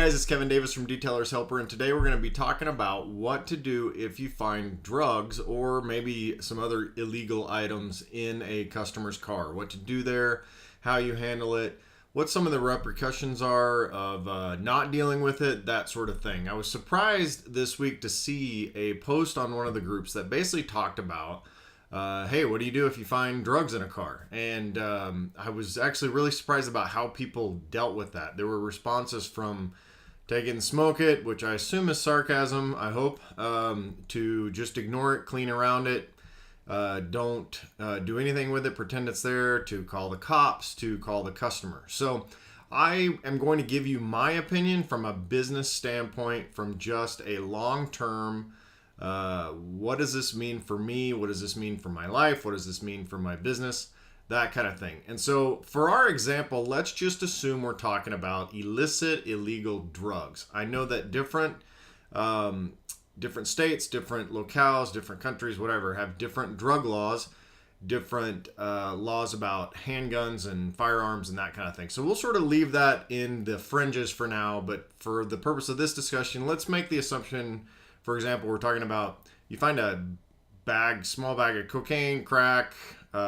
guys, it's Kevin Davis from Detailer's Helper, and today we're going to be talking about what to do if you find drugs or maybe some other illegal items in a customer's car. What to do there, how you handle it, what some of the repercussions are of not dealing with it, that sort of thing. I was surprised this week to see a post on one of the groups that basically talked about hey, what do you do if you find drugs in a car? And I was actually really surprised about how people dealt with that. There were responses from take it and smoke it, which I assume is sarcasm, I hope, to just ignore it, clean around it, don't do anything with it, pretend it's there, to call the cops, to call the customer. So I am going to give you my opinion from a business standpoint, from just a long-term what does this mean for me? What does this mean for my life? What does this mean for my business? That kind of thing. And so for our example, let's just assume we're talking about illicit, illegal drugs. I know that different states, different locales, different countries, whatever, have different drug laws, different laws about handguns and firearms and that kind of thing. So we'll sort of leave that in the fringes for now. But for the purpose of this discussion, let's make the assumption. For example, we're talking about you find a small bag of cocaine, crack,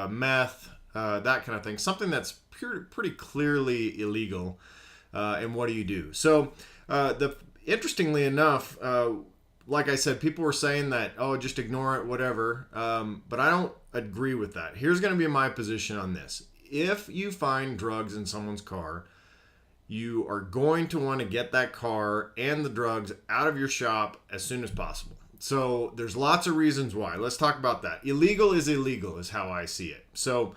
meth, that kind of thing. Something that's pretty clearly illegal. And what do you do? So, interestingly enough, like I said, people were saying that, oh, just ignore it, whatever. But I don't agree with that. Here's going to be my position on this. If you find drugs in someone's car, you are going to want to get that car and the drugs out of your shop as soon as possible. So there's lots of reasons why. Let's talk about that. Illegal is how I see it. So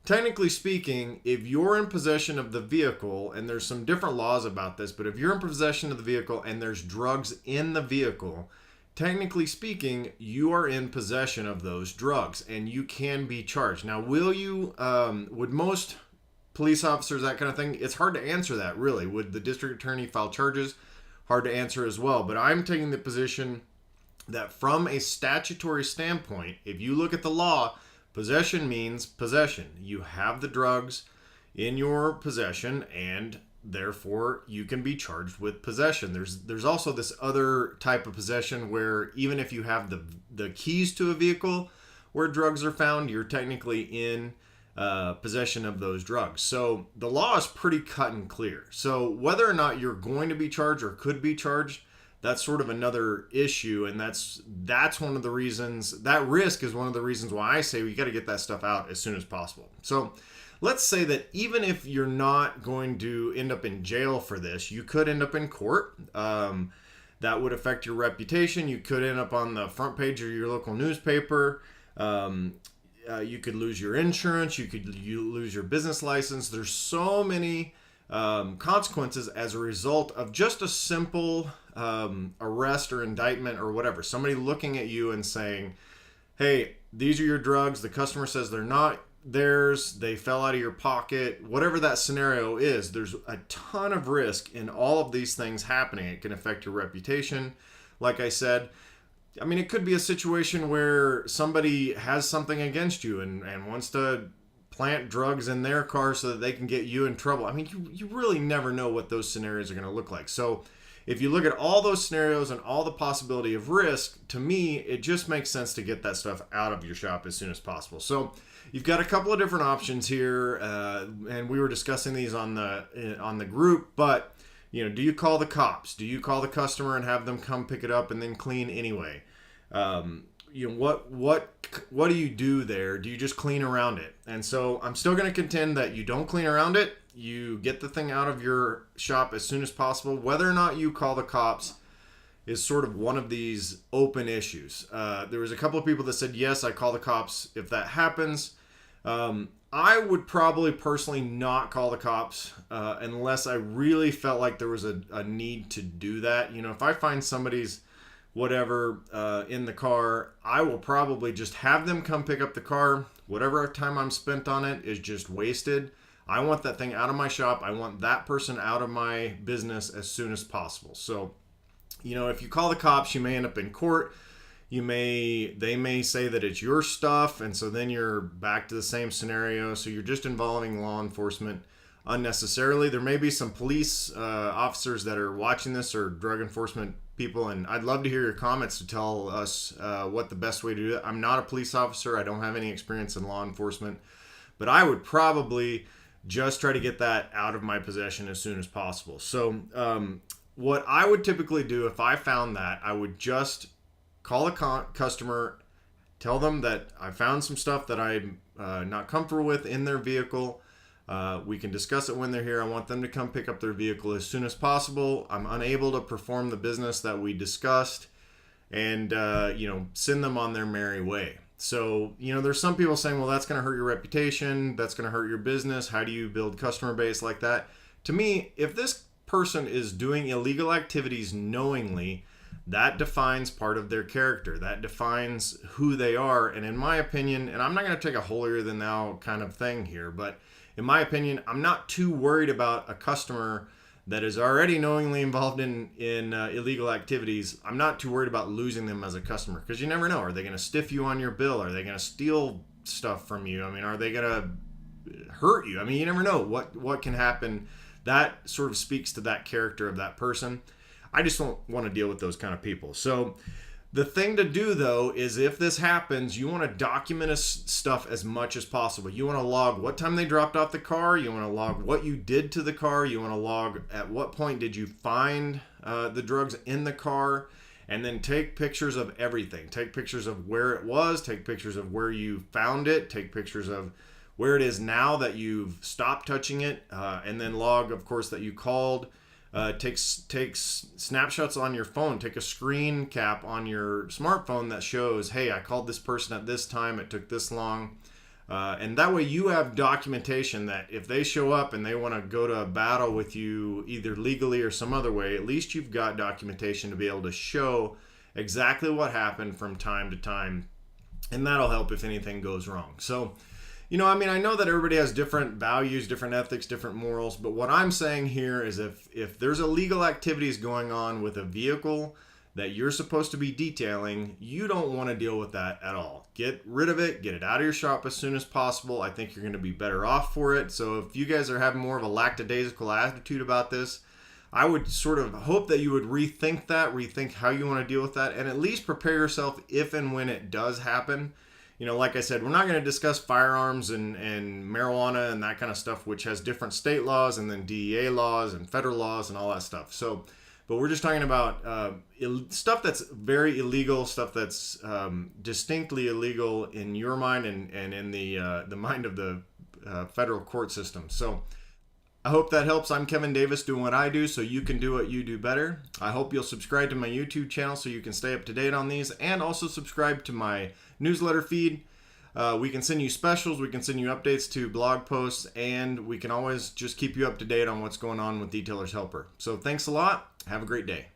technically speaking, if you're in possession of the vehicle, and there's some different laws about this, but if you're in possession of the vehicle and there's drugs in the vehicle, technically speaking, you are in possession of those drugs and you can be charged. Now, would most police officers, that kind of thing, it's hard to answer that, really. Would the district attorney file charges? Hard to answer as well. But I'm taking the position that from a statutory standpoint, if you look at the law, possession means possession. You have the drugs in your possession, and therefore you can be charged with possession. There's also this other type of possession where even if you have the keys to a vehicle where drugs are found, you're technically in possession of those drugs. So the law is pretty cut and clear. So whether or not you're going to be charged or could be charged, that's sort of another issue. And that's one of the reasons, that risk is one of the reasons why I say we got to get that stuff out as soon as possible. So let's say that even if you're not going to end up in jail for this, you could end up in court. That would affect your reputation. You could end up on the front page of your local newspaper. You could lose your insurance. You lose your business license. There's so many consequences as a result of just a simple arrest or indictment or whatever. Somebody looking at you and saying, hey, these are your drugs. The customer says they're not theirs. They fell out of your pocket. Whatever that scenario is, there's a ton of risk in all of these things happening. It can affect your reputation. Like I said, I mean, it could be a situation where somebody has something against you and wants to plant drugs in their car so that they can get you in trouble. I mean, you really never know what those scenarios are going to look like. So if you look at all those scenarios and all the possibility of risk, to me, it just makes sense to get that stuff out of your shop as soon as possible. So you've got a couple of different options here, and we were discussing these on the group, but do you call the cops? Do you call the customer and have them come pick it up and then clean anyway? What do you do there? Do you just clean around it? And so I'm still going to contend that you don't clean around it. You get the thing out of your shop as soon as possible. Whether or not you call the cops is sort of one of these open issues. There was a couple of people that said, yes, I call the cops if that happens. I would probably personally not call the cops unless I really felt like there was a need to do that. If I find somebody's whatever in the car, I will probably just have them come pick up the car. Whatever time I'm spent on it is just wasted. I want that thing out of my shop. I want that person out of my business as soon as possible. So, if you call the cops, you may end up in court. They may say that it's your stuff, and so then you're back to the same scenario. So you're just involving law enforcement. unnecessarily. There may be some police officers that are watching this, or drug enforcement people, and I'd love to hear your comments to tell us what the best way to do it. I'm not a police officer. I don't have any experience in law enforcement, but I would probably just try to get that out of my possession as soon as possible. So what I would typically do if I found that, I would just call a customer, tell them that I found some stuff that I'm not comfortable with in their vehicle. We can discuss it when they're here. I want them to come pick up their vehicle as soon as possible. I'm unable to perform the business that we discussed, and send them on their merry way. So, there's some people saying, well, that's going to hurt your reputation. That's going to hurt your business. How do you build customer base like that? To me, if this person is doing illegal activities knowingly, that defines part of their character. That defines who they are. And in my opinion, and I'm not going to take a holier than thou kind of thing here, but in my opinion, I'm not too worried about a customer that is already knowingly involved in illegal activities. I'm not too worried about losing them as a customer, because you never know. Are they going to stiff you on your bill? Are they going to steal stuff from you? I mean, are they going to hurt you? I mean, you never know what can happen. That sort of speaks to that character of that person. I just don't want to deal with those kind of people. So the thing to do, though, is if this happens, you want to document stuff as much as possible. You want to log what time they dropped off the car. You want to log what you did to the car. You want to log at what point did you find the drugs in the car. And then take pictures of everything. Take pictures of where it was. Take pictures of where you found it. Take pictures of where it is now that you've stopped touching it. And then log, of course, that you called. Take snapshots on your phone. Take a screen cap on your smartphone that shows, hey, I called this person at this time. It took this long. And that way you have documentation that if they show up and they want to go to a battle with you, either legally or some other way, at least you've got documentation to be able to show exactly what happened from time to time. And that'll help if anything goes wrong. So, I know that everybody has different values, different ethics, different morals, but what I'm saying here is if there's illegal activities going on with a vehicle that you're supposed to be detailing, you don't want to deal with that at all. Get rid of it, get it out of your shop as soon as possible. I think you're going to be better off for it. So if you guys are having more of a lackadaisical attitude about this, I would sort of hope that you would rethink how you want to deal with that, and at least prepare yourself if and when it does happen. Like I said, we're not going to discuss firearms and marijuana and that kind of stuff, which has different state laws and then DEA laws and federal laws and all that stuff. So, but we're just talking about stuff that's very illegal, stuff that's distinctly illegal in your mind and in the mind of the federal court system. So I hope that helps. I'm Kevin Davis, doing what I do so you can do what you do better. I hope you'll subscribe to my YouTube channel so you can stay up to date on these, and also subscribe to my newsletter feed. We can send you specials, we can send you updates to blog posts, and we can always just keep you up to date on what's going on with Detailer's Helper. So thanks a lot. Have a great day.